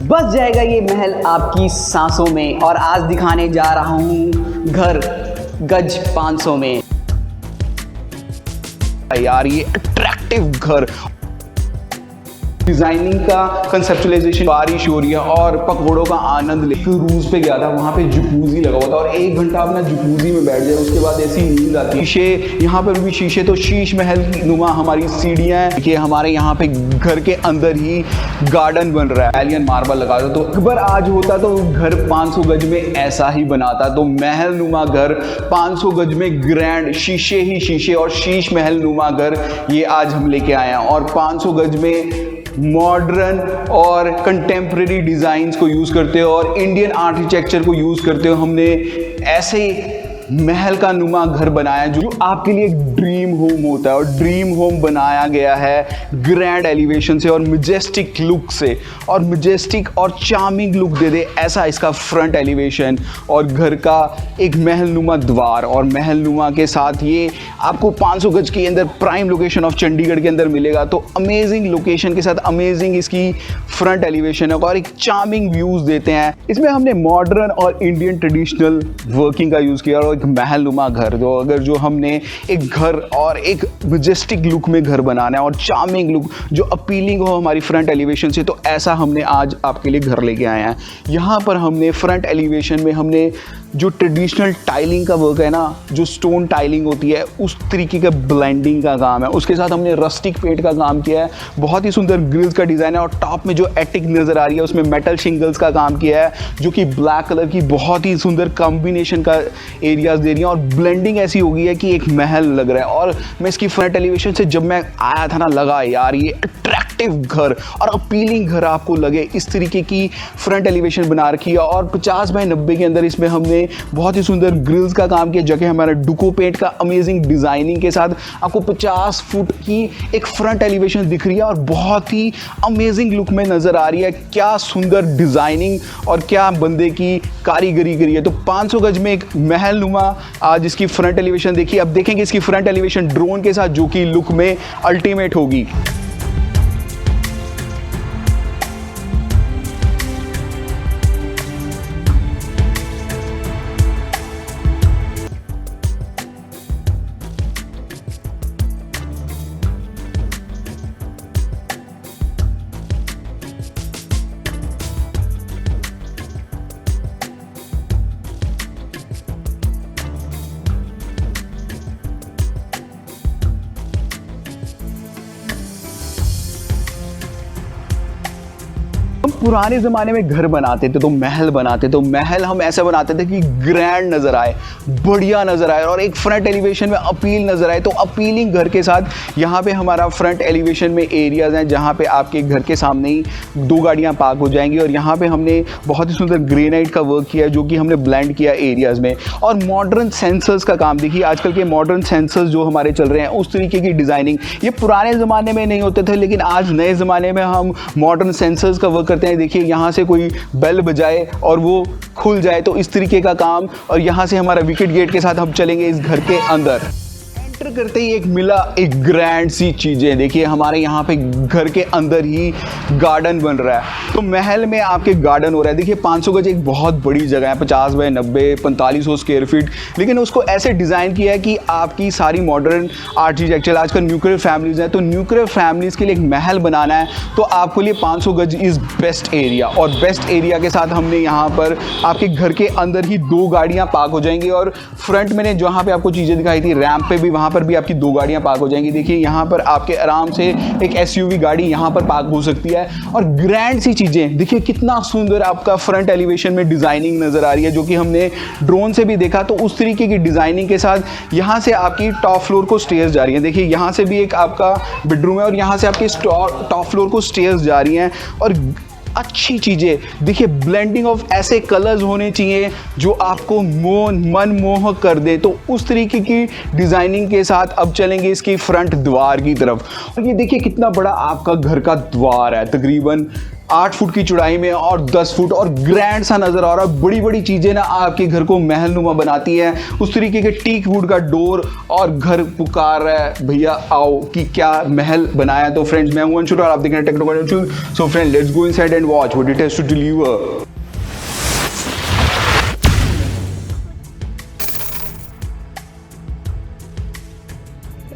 बस जाएगा ये महल आपकी सांसों में। और आज दिखाने जा रहा हूँ घर गज 500 में। यार ये अट्रैक्टिव घर, डिजाइनिंग का कंसेप्चुअलाइजेशन, बारिश हो रही है और पकौड़ों का आनंद ले। क्रूज पे गया था, वहाँ पे जकूजी लगा हुआ था और 1 घंटा अपना जकूजी में बैठ जाए, उसके बाद ऐसी नींद आती है। शीशे, यहाँ पर भी शीशे, तो शीश महल नुमा हमारी सीढ़ियाँ हैं कि हमारे यहाँ पे घर के अंदर ही गार्डन बन रहा है। एलियन मार्बल लगा दो। तो अकबर आज होता तो घर 500 गज में ऐसा ही बनाता। तो महल नुमा घर 500 गज में ग्रैंड, शीशे ही शीशे और शीश महल नुमा घर ये आज हम लेके आए हैं। और 500 गज में मॉडर्न और कंटेम्प्रेरी डिज़ाइंस को यूज़ करते हो और इंडियन आर्किटेक्चर को यूज़ करते हो हमने ऐसे महल का नुमा घर बनाया जो आपके लिए एक ड्रीम होम होता है। और ड्रीम होम बनाया गया है ग्रैंड एलिवेशन से और मजेस्टिक लुक से, और मजेस्टिक और चार्मिंग लुक दे दे ऐसा इसका फ्रंट एलिवेशन और घर का एक महल नुमा द्वार। और महल नुमा के साथ ये आपको 500 गज के अंदर प्राइम लोकेशन ऑफ चंडीगढ़ के अंदर मिलेगा। तो अमेजिंग लोकेशन के साथ अमेजिंग इसकी फ्रंट एलिवेशन है और एक चार्मिंग व्यूज़ देते हैं। इसमें हमने मॉडर्न और इंडियन ट्रेडिशनल वर्किंग का यूज़ किया और एक महल नुमा घर जो हमने एक घर और एक मजेस्टिक लुक में घर बनाना है और चार्मिंग लुक जो अपीलिंग हो हमारी फ्रंट एलिवेशन से, तो ऐसा हमने आज आपके लिए घर लेके आए हैं। यहाँ पर हमने फ्रंट एलिवेशन में हमने जो ट्रेडिशनल टाइलिंग का वर्क है ना, जो स्टोन टाइलिंग होती है उस तरीके का ब्लेंडिंग का काम है। उसके साथ हमने रस्टिक पेंट का काम किया है, बहुत ही सुंदर ग्रिल्स का डिज़ाइन है और टॉप में जो एटिक नज़र आ रही है उसमें मेटल शिंगल्स का काम किया है जो कि ब्लैक कलर की बहुत ही सुंदर कॉम्बिनेशन का एरियाज दे रही हैं और ब्लेंडिंग ऐसी हो गई है कि एक महल लग रहा है। और मैं इसकी फ्रंट एलिवेशन से जब मैं आया था ना, लगा यार ये अट्रैक्टिव घर और अपीलिंग घर आपको लगे, इस तरीके की फ्रंट एलिवेशन बना रखी है। और 50 बाय 90 के अंदर इसमें हमने बहुत ही सुंदर ग्रिल्स का काम किया, जगह हमारा डुको पेंट का अमेजिंग डिजाइनिंग के साथ आपको 50 फुट की एक फ्रंट एलिवेशन दिख रही है और बहुत ही अमेजिंग लुक में नजर आ रही है। क्या सुंदर डिजाइनिंग और क्या बंदे की कारीगरी करी है। तो 500 गज में एक महल नुमा आज इसकी फ्रंट एलिवेशन देखिए। अब देखेंगे इसकी फ्रंट एलिवेशन ड्रोन के साथ जो कि लुक में अल्टीमेट होगी। पुराने ज़माने में घर बनाते थे तो महल बनाते, तो महल हम ऐसे बनाते थे कि ग्रैंड नज़र आए, बढ़िया नज़र आए और एक फ्रंट एलिवेशन में अपील नज़र आए। तो अपीलिंग घर के साथ यहाँ पे हमारा फ्रंट एलिवेशन में एरियाज़ हैं जहाँ पे आपके घर के सामने ही 2 गाड़ियाँ पार्क हो जाएंगी। और यहाँ पे हमने बहुत ही सुंदर ग्रेनाइट का वर्क किया जो कि हमने ब्लेंड किया एरियाज़ में। और मॉडर्न सेंसर्स का काम देखिए, आजकल के मॉडर्न सेंसर्स जो हमारे चल रहे हैं उस तरीके की डिज़ाइनिंग ये पुराने ज़माने में नहीं होते थे, लेकिन आज नए ज़माने में हम मॉडर्न सेंसर्स का वर्क करते हैं। देखिए यहाँ से कोई बेल बजाए और वो खुल जाए, तो इस तरीके का काम। और यहाँ से हमारा विकेट गेट के साथ हम चलेंगे इस घर के अंदर। एंटर करते ही एक मिला एक ग्रैंड सी चीज़ें। देखिए हमारे यहाँ पे घर के अंदर ही गार्डन बन रहा है, तो महल में आपके गार्डन हो रहा है। देखिए 500 गज एक बहुत बड़ी जगह है, 50 बाय 90 4500 स्क्वायर फीट, लेकिन उसको ऐसे डिज़ाइन किया है कि आपकी सारी मॉडर्न आर्किटेक्चर, आजकल न्यूक्लियर फैमिलीज़ हैं, तो न्यूक्लियर फैमिलीज़ के लिए एक महल बनाना है तो आपके लिए 500 गज इज़ बेस्ट एरिया। और बेस्ट एरिया के साथ हमने यहाँ पर आपके घर के अंदर ही 2 गाड़ियाँ पार्क हो जाएंगी। और फ्रंट मैंने जहाँ पे आपको चीज़ें दिखाई थी रैंप पे भी, वहाँ पर भी आपकी 2 गाड़ियाँ पार्क हो जाएंगी। देखिए यहाँ पर आपके आराम से एक SUV गाड़ी यहाँ पर पार्क हो सकती है। और ग्रैंड सी चीज़ें देखिए, कितना सुंदर आपका फ्रंट एलिवेशन में डिज़ाइनिंग नज़र आ रही है जो कि हमने ड्रोन से भी देखा। तो उस तरीके की डिज़ाइनिंग के साथ यहाँ से आपकी टॉप फ्लोर को स्टेयर्स जा रही हैं। देखिए यहाँ से भी एक आपका बेडरूम है और यहाँ से आपकी टॉप फ्लोर को स्टेयर्स जा रही हैं। और अच्छी चीज़ें देखिए, ब्लेंडिंग ऑफ ऐसे कलर्स होने चाहिए जो आपको मनमोहक कर दे। तो उस तरीके की डिज़ाइनिंग के साथ अब चलेंगे इसकी फ्रंट द्वार की तरफ। और ये देखिए कितना बड़ा आपका घर का द्वार है, तकरीबन 8 फुट की चौड़ाई में और 10 फुट और ग्रैंड सा नजर आ रहा है। बड़ी बड़ी चीजें ना आपके घर को महल नुमा बनाती है। उस तरीके के टीक वुड का डोर और घर पुकार रहा है भैया आओ कि क्या महल बनाया। तो फ्रेंड्स मैं हूं अंशुल और आप देख रहे हैं technology. So friend let's go inside and watch what it has to deliver.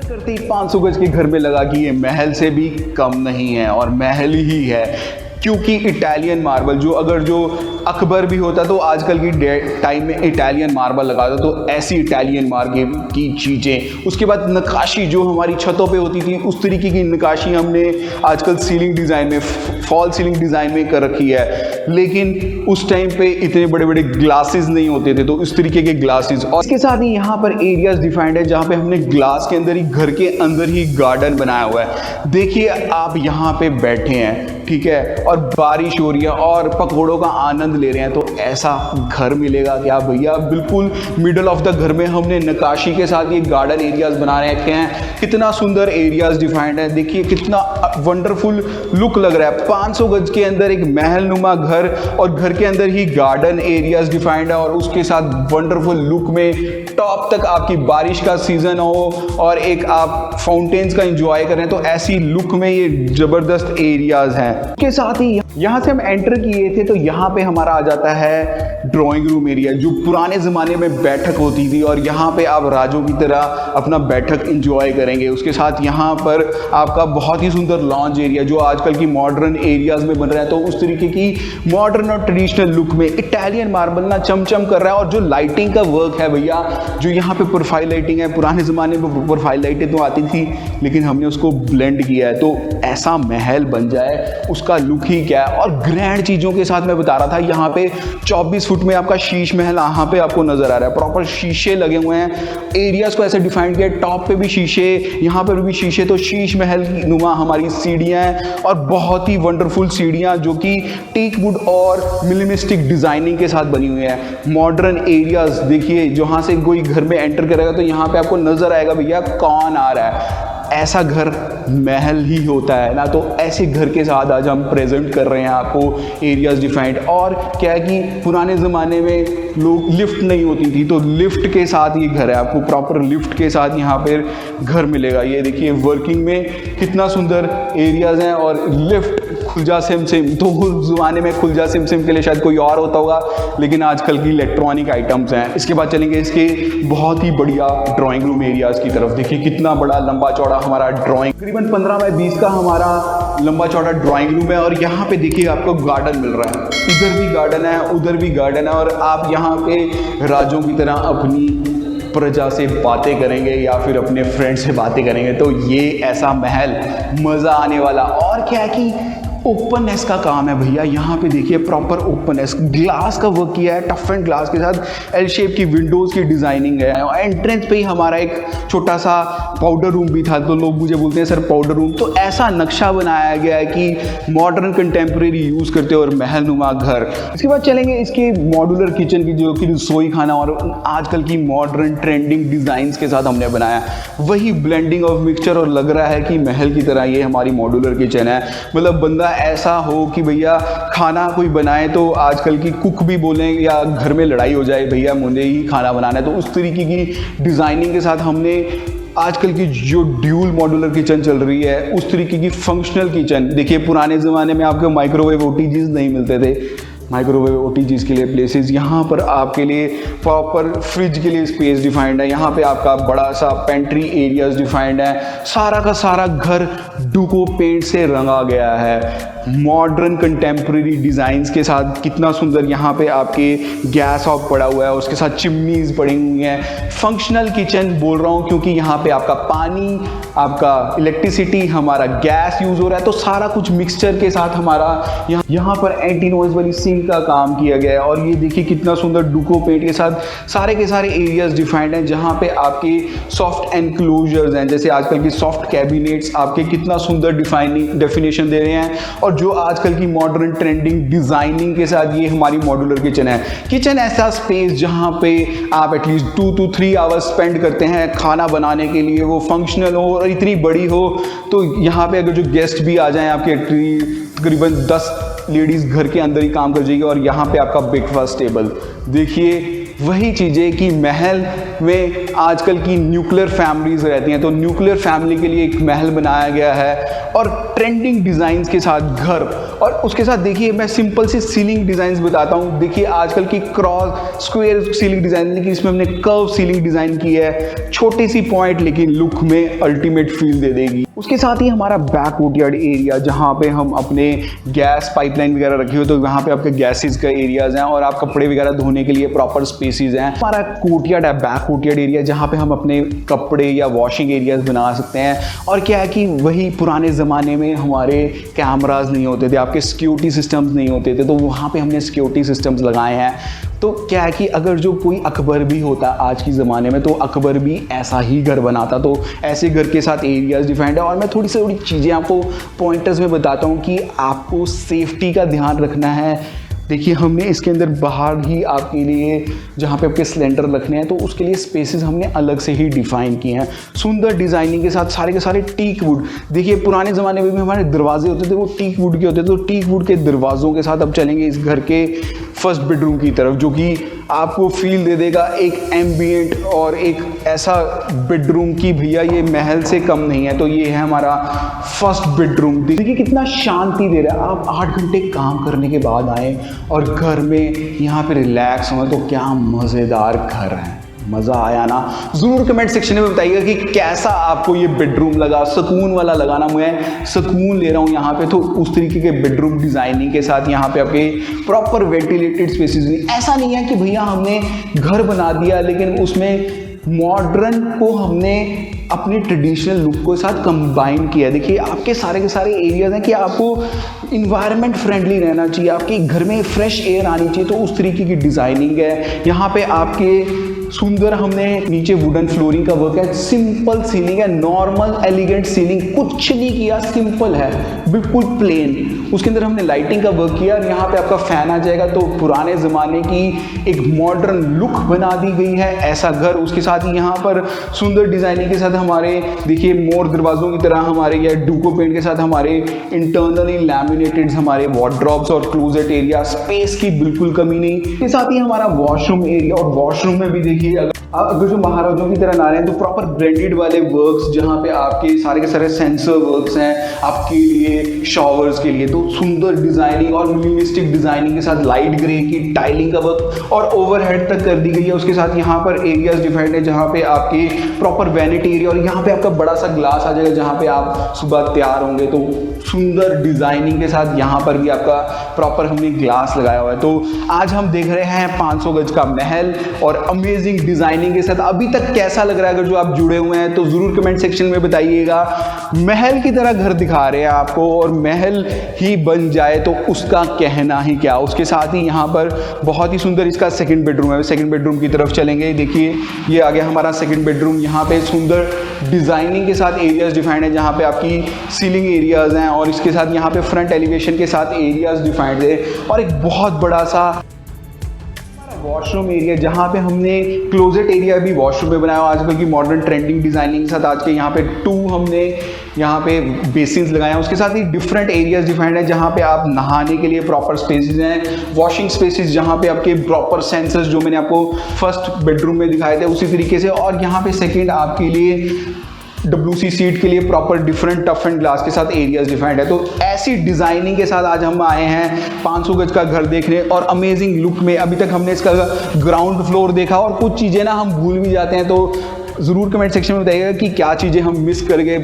करते ही 500 गज के घर में लगा कि ये महल से भी कम नहीं है और महल ही है, क्योंकि इटालियन मार्बल जो अकबर भी होता तो आजकल की टाइम में इटालियन मार्बल लगाता, तो ऐसी इटालियन मार्बल की चीज़ें। उसके बाद नक्काशी जो हमारी छतों पे होती थी, उस तरीके की नक्काशी हमने आजकल सीलिंग डिज़ाइन में, फॉल सीलिंग डिज़ाइन में कर रखी है। लेकिन उस टाइम पे इतने बड़े बड़े ग्लासेस नहीं होते थे, तो इस तरीके के ग्लासेस। और इसके साथ ही यहाँ पर एरियाज डिफाइंड है जहाँ पे हमने ग्लास के अंदर ही, घर के अंदर ही गार्डन बनाया हुआ है। देखिए आप यहाँ पे बैठे हैं, ठीक है, और बारिश हो रही है और पकौड़ों का आनंद ले रहे हैं, तो ऐसा घर मिलेगा क्या भैया। बिल्कुल मिडल ऑफ द घर में हमने नक्काशी के साथ ये गार्डन एरियाज बना रखे हैं। कितना सुंदर एरियाज डिफाइंड है, देखिए कितना वंडरफुल लुक लग रहा है। 500 गज के अंदर एक महल नुमा घर और घर के अंदर ही गार्डन एरियाज डिफाइंड है और उसके साथ वंडरफुल लुक में टॉप तक आपकी बारिश का सीजन हो और एक आप फाउंटेन्स का एंजॉय करें, तो ऐसी लुक में ये जबरदस्त एरियाज हैं। के साथ ही यहाँ से हम एंटर किए थे तो यहाँ पे हमारा आ जाता है ड्राइंग रूम एरिया, जो पुराने ज़माने में बैठक होती थी और यहाँ पे आप राजों की तरह अपना बैठक एंजॉय करेंगे। उसके साथ यहाँ पर आपका बहुत ही सुंदर लॉन्ज एरिया जो आजकल की मॉडर्न एरियाज में बन रहा है, तो उस तरीके की मॉडर्न और ट्रेडिशनल लुक में इटालियन मार्बल ना चमचम कर रहा है। और जो लाइटिंग का वर्क है भैया, जो यहाँ पे प्रोफाइल लाइटिंग है, पुराने ज़माने में प्रोफाइल लाइटें तो आती थी लेकिन हमने उसको ब्लेंड किया है, तो ऐसा महल बन जाए उसका लुक ही क्या है। और ग्रैंड चीज़ों के साथ मैं बता रहा था, यहाँ पे 24 फुट में आपका शीश महल यहाँ पे आपको नजर आ रहा है। प्रॉपर शीशे लगे हुए हैं, एरियाज को ऐसे डिफाइन किया, टॉप पे भी शीशे, यहाँ पर भी शीशे, तो शीश महल नुमा हमारी सीढ़ियाँ हैं और बहुत ही वंडरफुल सीढ़ियाँ जो कि टीक वुड और मिनिमलिस्टिक डिजाइनिंग के साथ बनी हुई है। मॉडर्न एरियाज देखिए, जहाँ से कोई घर में एंटर करेगा तो यहाँ पे आपको नजर आएगा भैया कौन आ रहा है। ऐसा घर महल ही होता है ना, तो ऐसे घर के साथ आज हम प्रेजेंट कर रहे हैं आपको एरियाज डिफाइंड। और क्या है कि पुराने ज़माने में लोग लिफ्ट नहीं होती थी, तो लिफ्ट के साथ ये घर है, आपको प्रॉपर लिफ्ट के साथ यहाँ पर घर मिलेगा। ये देखिए वर्किंग में कितना सुंदर एरियाज हैं और लिफ्ट खुलजा सिम तो उस ज़माने में खुलजा सिम के लिए शायद कोई और होता होगा, लेकिन आजकल की इलेक्ट्रॉनिक आइटम्स हैं। इसके बाद चलेंगे इसके बहुत ही बढ़िया ड्राइंग रूम एरियाज की तरफ। देखिए कितना बड़ा लंबा चौड़ा हमारा ड्राइंग, तकरीबन 15 बाय 20 का हमारा लंबा चौड़ा ड्राइंग रूम है। और यहाँ पे देखिए आपको गार्डन मिल रहा है, इधर भी गार्डन है, उधर भी गार्डन है, और आप यहाँ पे राजों की तरह अपनी प्रजा से बातें करेंगे या फिर अपने फ्रेंड से बातें करेंगे, तो ये ऐसा महल मज़ा आने वाला। और क्या है कि ओपननेस का काम है भैया, यहाँ पे देखिए प्रॉपर ओपननेस, ग्लास का वर्क किया है, टफ एंड ग्लास के साथ एल शेप की विंडोज़ की डिज़ाइनिंग है। एंट्रेंस पे ही हमारा एक छोटा सा पाउडर रूम भी था, तो लोग मुझे बोलते हैं सर पाउडर रूम, तो ऐसा नक्शा बनाया गया है कि मॉडर्न कंटेम्प्रेरी यूज़ करते हो और महल नुमा घर। इसके बाद चलेंगे इसके मॉड्यूलर किचन की, जो कि रसोई खाना और आजकल की मॉडर्न ट्रेंडिंग डिज़ाइंस के साथ हमने बनाया, वही ब्लेंडिंग ऑफ मिक्सचर, और लग रहा है कि महल की तरह ये हमारी मॉड्यूलर किचन है। मतलब बंदा ऐसा हो कि भैया खाना कोई बनाए तो आजकल की कुक भी बोलें या घर में लड़ाई हो जाए भैया मुझे ही खाना बनाना है, तो उस तरीके की डिज़ाइनिंग के साथ हमने आजकल की जो ड्यूल मॉड्यूलर किचन चल रही है उस तरीके की फंक्शनल किचन। देखिए पुराने ज़माने में आपको माइक्रोवेव ओटीजीज नहीं मिलते थे, माइक्रोवेव ओटीजीज के लिए प्लेसेस, यहाँ पर आपके लिए प्रॉपर फ्रिज के लिए स्पेस डिफाइंड है, यहाँ पे आपका बड़ा सा पेंट्री एरियाज डिफाइंड है। सारा का सारा घर डुको पेंट से रंगा गया है, मॉडर्न कंटेम्प्रेरी डिज़ाइंस के साथ। कितना सुंदर यहाँ पे आपके गैस ऑफ पड़ा हुआ है, उसके साथ चिमनीज पड़ी हुई हैं। फंक्शनल किचन बोल रहा हूँ क्योंकि यहाँ पे आपका पानी, आपका इलेक्ट्रिसिटी, हमारा गैस यूज़ हो रहा है, तो सारा कुछ मिक्सचर के साथ हमारा यहाँ पर एंटी नॉइज वाली सिंक का काम किया गया है। और ये देखिए कितना सुंदर डुको पेंट के साथ सारे के सारे एरियाज डिफाइंड हैं, जहाँ पे आपके सॉफ्ट एनक्लोजर्स हैं, जैसे आजकल की सॉफ्ट कैबिनेट्स आपके कितना सुंदर डेफिनेशन दे रहे हैं। और जो आजकल की मॉडर्न ट्रेंडिंग डिज़ाइनिंग के साथ ये हमारी मॉड्यूलर किचन है। किचन ऐसा स्पेस जहाँ पे आप एटलीस्ट 2 to 3 आवर्स स्पेंड करते हैं खाना बनाने के लिए, वो फंक्शनल हो और इतनी बड़ी हो, तो यहाँ पे अगर जो गेस्ट भी आ जाएं आपके तकरीबन 10 लेडीज़ घर के अंदर ही काम कर जाएगी। और यहाँ पे आपका ब्रेकफास्ट टेबल, देखिए वही चीज़ें कि महल में आजकल की न्यूक्लियर फैमिलीज रहती हैं, तो न्यूक्लियर फैमिली के लिए एक महल बनाया गया है और ट्रेंडिंग डिज़ाइंस के साथ घर। और उसके साथ देखिए मैं सिंपल सी सीलिंग डिज़ाइंस बताता हूँ। देखिए आजकल की क्रॉस स्क्वायर सीलिंग डिज़ाइन, लेकिन इसमें हमने कर्व सीलिंग डिज़ाइन की है, छोटी सी पॉइंट लेकिन लुक में अल्टीमेट फील दे देगी। उसके साथ ही हमारा बैक कोर्टयार्ड एरिया, जहाँ पे हम अपने गैस पाइपलाइन वगैरह रखी हो, तो वहाँ पे आपके गैसेस का एरियाज हैं और आप कपड़े वगैरह धोने के लिए प्रॉपर स्पेसिस हैं। हमारा कोर्टयार्ड है, बैक कोर्टयार्ड एरिया, जहाँ पे हम अपने कपड़े या वॉशिंग एरियाज बना सकते हैं। और क्या है कि वही पुराने ज़माने में हमारे कैमराज नहीं होते थे, आपके सिक्योरिटी सिस्टम्स नहीं होते थे, तो वहाँ पे हमने सिक्योरिटी सिस्टम्स लगाए हैं। तो क्या है कि अगर जो कोई अकबर भी होता आज के ज़माने में, तो अकबर भी ऐसा ही घर बनाता। तो ऐसे घर के साथ एरियाज डिफाइंड है। और मैं थोड़ी चीज़ें आपको पॉइंटर्स में बताता हूँ कि आपको सेफ्टी का ध्यान रखना है। देखिए हमने इसके अंदर बाहर ही आपके लिए जहाँ पे आपके सिलेंडर रखने हैं, तो उसके लिए स्पेसेस हमने अलग से ही डिफ़ाइन किए हैं सुंदर डिज़ाइनिंग के साथ, सारे के सारे टीक वुड। देखिए पुराने ज़माने में भी हमारे दरवाजे होते थे वो टीक वुड के होते थे, तो टीक वुड के दरवाज़ों के साथ अब चलेंगे इस घर के फर्स्ट बेडरूम की तरफ, जो कि आपको फील दे देगा एक एम्बिएंट और एक ऐसा बेडरूम की भैया ये महल से कम नहीं है। तो ये है हमारा फर्स्ट बेडरूम। देखिए कितना शांति दे रहा है। आप 8 घंटे काम करने के बाद आए और घर में यहाँ पे रिलैक्स हो, तो क्या मज़ेदार घर है। मज़ा आया ना? ज़रूर कमेंट सेक्शन में बताइएगा कि कैसा आपको ये बेडरूम लगा। सुकून वाला लगा ना? मैं सुकून ले रहा हूँ यहाँ पे। तो उस तरीके के बेडरूम डिज़ाइनिंग के साथ यहाँ पे आपके प्रॉपर वेंटिलेटेड स्पेसेस भी। ऐसा नहीं है कि भैया हमने घर बना दिया लेकिन उसमें मॉडर्न को हमने अपने ट्रेडिशनल लुक के साथ कंबाइन किया। देखिए आपके सारे के सारे एरियाज हैं कि आपको इन्वायरमेंट फ्रेंडली रहना चाहिए, आपके घर में फ्रेश एयर आनी चाहिए, तो उस तरीके की डिज़ाइनिंग है। यहाँ पे आपके सुंदर हमने नीचे वुडन फ्लोरिंग का वर्क है, सिंपल सीलिंग है, नॉर्मल एलिगेंट सीलिंग, कुछ नहीं किया, सिंपल है, बिल्कुल प्लेन। उसके अंदर हमने लाइटिंग का वर्क किया और यहाँ पे आपका फैन आ जाएगा। तो पुराने ज़माने की एक मॉडर्न लुक बना दी गई है ऐसा घर। उसके साथ ही यहाँ पर सुंदर डिज़ाइनिंग के साथ हमारे देखिए मोर दरवाज़ों की तरह हमारे या डूको पेंट के साथ हमारे इंटरनली लैमिनेटेड हमारे वॉर्डरोब्स और क्लोजेट एरिया, स्पेस की बिल्कुल कमी नहीं। इसके साथ ही हमारा वॉशरूम एरिया, और वॉशरूम में भी देखिए अगर जो महाराजों की तरह ना रहे हैं तो प्रॉपर ब्रांडेड वाले वर्क्स, जहाँ पे आपके सारे के सारे सेंसर वर्क्स हैं आपके लिए शॉवर्स के लिए। तो सुंदर डिज़ाइनिंग और मिनिमलिस्टिक डिज़ाइनिंग के साथ लाइट ग्रे की टाइलिंग का वर्क और ओवरहेड तक कर दी गई है। उसके साथ यहाँ पर एरियाज डिफाइंड है जहाँ पे आपके प्रॉपर वैनिटी एरिया, और यहाँ पे आपका बड़ा सा ग्लास आ जाएगा जहाँ पे आप सुबह तैयार होंगे। तो सुंदर डिज़ाइनिंग के साथ यहाँ पर भी आपका प्रॉपर हमने ग्लास लगाया हुआ है। तो आज हम देख रहे हैं 500 गज का महल और अमेजिंग डिज़ाइनिंग के साथ। अभी तक कैसा लग रहा है? अगर जो आप जुड़े हुए हैं तो ज़रूर कमेंट सेक्शन में बताइएगा। महल की तरह घर दिखा रहे हैं आपको और महल ही बन जाए तो उसका कहना ही क्या। उसके साथ ही यहाँ पर बहुत ही सुंदर इसका सेकंड बेडरूम है। सेकंड बेडरूम की तरफ चलेंगे। देखिए ये आ गया हमारा सेकंड बेडरूम। यहाँ पे सुंदर डिज़ाइनिंग के साथ एरियाज डिफाइंड है जहाँ पे आपकी सीलिंग एरियाज हैं, और इसके साथ यहाँ पे फ्रंट एलिवेशन के साथ एरियाज डिफाइंड है, और एक बहुत बड़ा सा वॉशरूम एरिया जहाँ पे हमने क्लोजेट एरिया भी वॉशरूम में बनाया आजकल की मॉडर्न ट्रेंडिंग डिज़ाइनिंग के साथ। आज के यहाँ पे 2 हमने यहाँ पे बेसिन्स लगाए हैं। उसके साथ ही डिफरेंट एरियाज डिफाइंड है जहाँ पे आप नहाने के लिए प्रॉपर स्पेसेस हैं, वॉशिंग स्पेसेस जहाँ पे आपके प्रॉपर सेंसर्स जो मैंने आपको फर्स्ट बेडरूम में दिखाए थे उसी तरीके से। और यहाँ पे सेकेंड आपके लिए WC सीट के लिए proper different tough and glass के साथ एरियाज डिफाइंड है। तो ऐसी डिज़ाइनिंग के साथ आज हम आए हैं 500 गज का घर देखने और अमेजिंग लुक में। अभी तक हमने इसका ग्राउंड फ्लोर देखा और कुछ चीज़ें ना हम भूल भी जाते हैं, तो ज़रूर कमेंट सेक्शन में बताइएगा कि क्या चीज़ें हम मिस कर गए,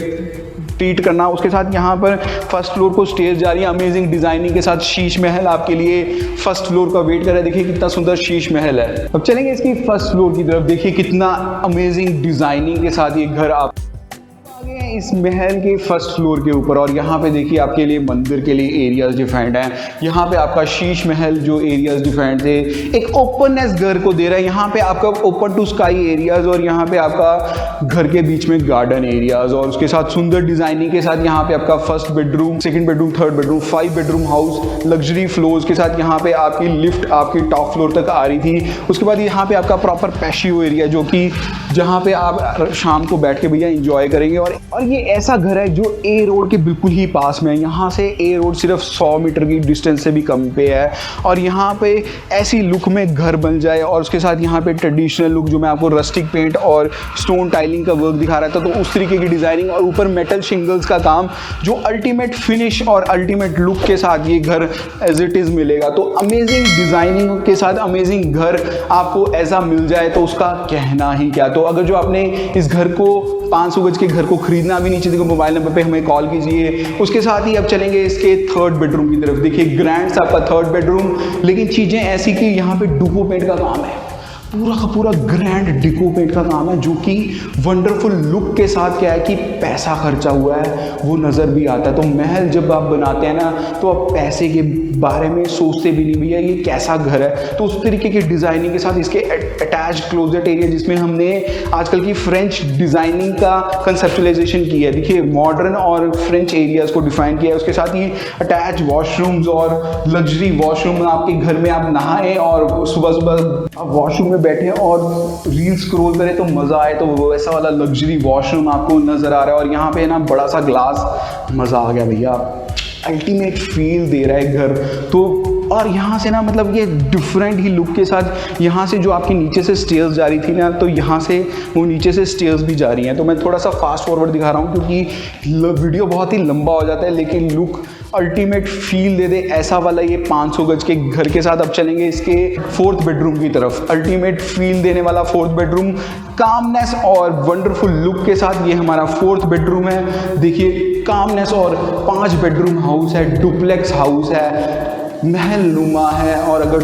ट्रीट करना। उसके साथ यहाँ पर फर्स्ट फ्लोर को स्टेज जा रही है अमेजिंग डिज़ाइनिंग के साथ। शीश महल आपके लिए फर्स्ट फ्लोर का वेट कर रहा है। देखिए कितना सुंदर शीश महल है। अब चलेंगे इसकी फर्स्ट फ्लोर की तरफ। देखिए कितना अमेजिंग डिज़ाइनिंग के साथ ये घर आप इस महल के फर्स्ट फ्लोर के ऊपर। और यहाँ पे देखिए आपके लिए मंदिर के लिए एरियाज डिफाइंड हैं। यहाँ पे आपका शीश महल जो एरियाज डिफाइंड थे एक ओपननेस घर को दे रहा है। यहाँ पे आपका ओपन टू स्काई एरियाज, और यहाँ पे आपका घर के बीच में गार्डन एरियाज, और उसके साथ सुंदर डिजाइनिंग के साथ यहाँ पे आपका first bedroom, second bedroom, third bedroom, 5 bedroom house, luxury floors के साथ। यहाँ पे आपकी लिफ्ट आपकी टॉप फ्लोर तक आ रही थी। उसके बाद यहाँ पे आपका प्रॉपर पैशियो एरिया जो कि जहाँ पे आप शाम को बैठ के भैया इंजॉय करेंगे। और ये ऐसा घर है जो ए रोड के बिल्कुल ही पास में है। यहाँ से ए रोड सिर्फ 100 मीटर की डिस्टेंस से भी कम पे है और यहाँ पे ऐसी लुक में घर बन जाए और उसके साथ यहाँ पे ट्रेडिशनल लुक जो मैं आपको रस्टिक पेंट और स्टोन टाइलिंग का वर्क दिखा रहा था, तो उस तरीके की डिज़ाइनिंग और ऊपर मेटल शिंगल्स का काम जो अल्टीमेट फिनिश और अल्टीमेट लुक के साथ ये घर एज इट इज़ मिलेगा। तो अमेजिंग डिज़ाइनिंग के साथ अमेजिंग घर आपको ऐसा मिल जाए तो उसका कहना ही क्या। तो अगर जो आपने इस घर को 500 गज के घर को खरीदना भी, नीचे देखो मोबाइल नंबर पे हमें कॉल कीजिए। उसके साथ ही अब चलेंगे इसके थर्ड बेडरूम की तरफ। देखिए ग्रैंड सा आपका थर्ड बेडरूम, लेकिन चीज़ें ऐसी कि यहाँ पे डुको पेंट का काम है, पूरा का पूरा ग्रैंड डिको पेंट का काम है जो कि वंडरफुल लुक के साथ क्या है कि पैसा खर्चा हुआ है वो नज़र भी आता है। तो महल जब आप बनाते हैं ना तो आप पैसे के बारे में सोचते भी नहीं भैया ये कैसा घर है। तो उस तरीके की डिज़ाइनिंग के साथ इसके अटैच क्लोजेट एरिया जिसमें हमने आजकल की फ्रेंच डिज़ाइनिंग का कंसेप्चुलाइजेशन किया है। देखिए मॉडर्न और फ्रेंच एरियाज़ को डिफाइन किया है। उसके साथ ही अटैच वॉशरूम्स और लग्जरी वॉशरूम आपके घर में आप नहाएं और सुबह सुबह आप वॉशरूम में बैठे और रील स्क्रॉल करें तो मज़ा आए, तो वैसा वाला लग्जरी वॉशरूम आपको नज़र आ रहा है। और यहाँ पे ना बड़ा सा ग्लास, मज़ा आ गया भैया, अल्टीमेट फील दे रहा है घर। तो और यहाँ से ना मतलब ये डिफरेंट ही लुक के साथ यहाँ से जो आपकी नीचे से स्टेयर्स जा रही थी ना, तो यहाँ से वो नीचे से स्टेयर्स भी जा रही हैं। तो मैं थोड़ा सा फास्ट फॉरवर्ड दिखा रहा हूँ क्योंकि वीडियो बहुत ही लंबा हो जाता है, लेकिन लुक अल्टीमेट फील दे दे ऐसा वाला ये 500 गज के घर के साथ। अब चलेंगे इसके फोर्थ बेडरूम की तरफ। अल्टीमेट फील देने वाला फोर्थ बेडरूम, कामनेस और वंडरफुल लुक के साथ ये हमारा फोर्थ बेडरूम है। देखिए कामनेस और 5 बेडरूम हाउस है, डुप्लेक्स हाउस है, महल नुमा है। और अगर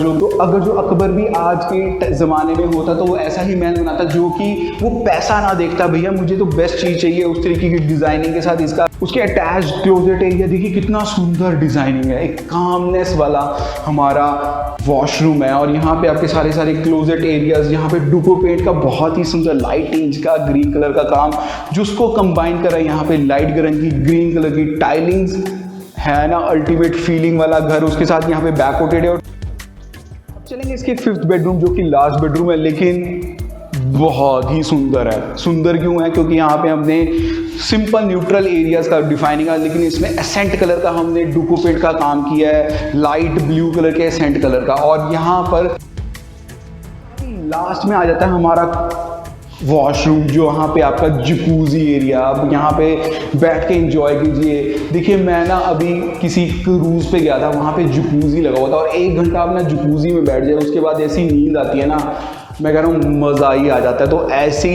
जो अकबर भी आज के ज़माने में होता तो वो ऐसा ही महल बनाता जो कि वो पैसा ना देखता, भैया मुझे तो बेस्ट चीज़ चाहिए, उस तरीके की डिज़ाइनिंग के साथ इसका उसके अटैच क्लोजेट एरिया देखिए कितना सुंदर डिज़ाइनिंग है। एक कामनेस वाला हमारा वॉशरूम है और यहाँ पे आपके सारे क्लोजेट एरियाज, यहाँ पे डुको पेंट का बहुत ही सुंदर लाइट इंच का ग्रीन कलर का काम जिसको कंबाइन करा यहाँ पे लाइट रंग की ग्रीन कलर की टाइलिंग्स है ना, अल्टीमेट फीलिंग वाला घर। उसके साथ यहाँ पे बैक कोटेड है। और अब चलेंगे इसके फिफ्थ बेडरूम जो कि लास्ट बेडरूम है, लेकिन बहुत ही सुंदर है। सुंदर क्यों है? क्योंकि यहाँ पे हमने सिंपल न्यूट्रल एरियाज का डिफाइनिंग है, लेकिन इसमें एसेंट कलर का हमने डुको पेंट का काम किया है, लाइट ब्लू कलर के एसेंट कलर का। और यहाँ पर लास्ट में आ जाता है हमारा वॉशरूम जो यहाँ पे आपका जकूजी एरिया। अब यहाँ पे बैठ के एंजॉय कीजिए। देखिए मैं ना अभी किसी क्रूज़ पे गया था, वहाँ पे जकूजी लगा हुआ था और 1 घंटा आप ना जकूजी में बैठ जाए, उसके बाद ऐसी नींद आती है ना, मैं कह रहा हूँ मज़ा ही आ जाता है। तो ऐसी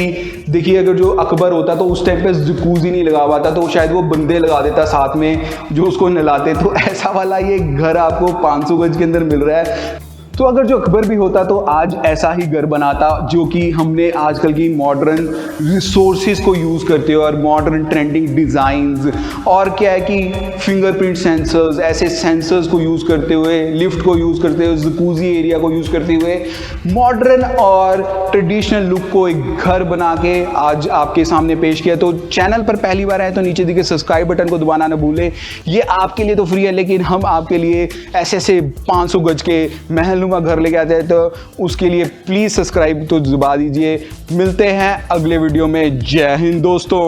देखिए अगर जो अकबर होता तो उस टाइम पे जकूजी नहीं लगा पाता तो शायद वो बंदे लगा देता साथ में जो उसको नहलाते। तो ऐसा वाला ये घर आपको 500 गज के अंदर मिल रहा है। तो अगर जो अकबर भी होता तो आज ऐसा ही घर बनाता जो कि हमने आजकल की मॉडर्न रिसोर्सेज को यूज़ करते हुए और मॉडर्न ट्रेंडिंग डिज़ाइंस और क्या है कि फिंगरप्रिंट सेंसर्स, ऐसे सेंसर्स को यूज़ करते हुए, लिफ्ट को यूज़ करते हुए, जकूजी एरिया को यूज़ करते हुए मॉडर्न और ट्रेडिशनल लुक को एक घर बना के आज आपके सामने पेश किया। तो चैनल पर पहली बार आए तो नीचे दिखे सब्सक्राइब बटन को दबाना ना भूलें। ये आपके लिए तो फ्री है, लेकिन हम आपके लिए ऐसे 500 गज के महल का घर लेके आते हैं, तो उसके लिए प्लीज सब्सक्राइब तो दबा दीजिए। मिलते हैं अगले वीडियो में। जय हिंद दोस्तों।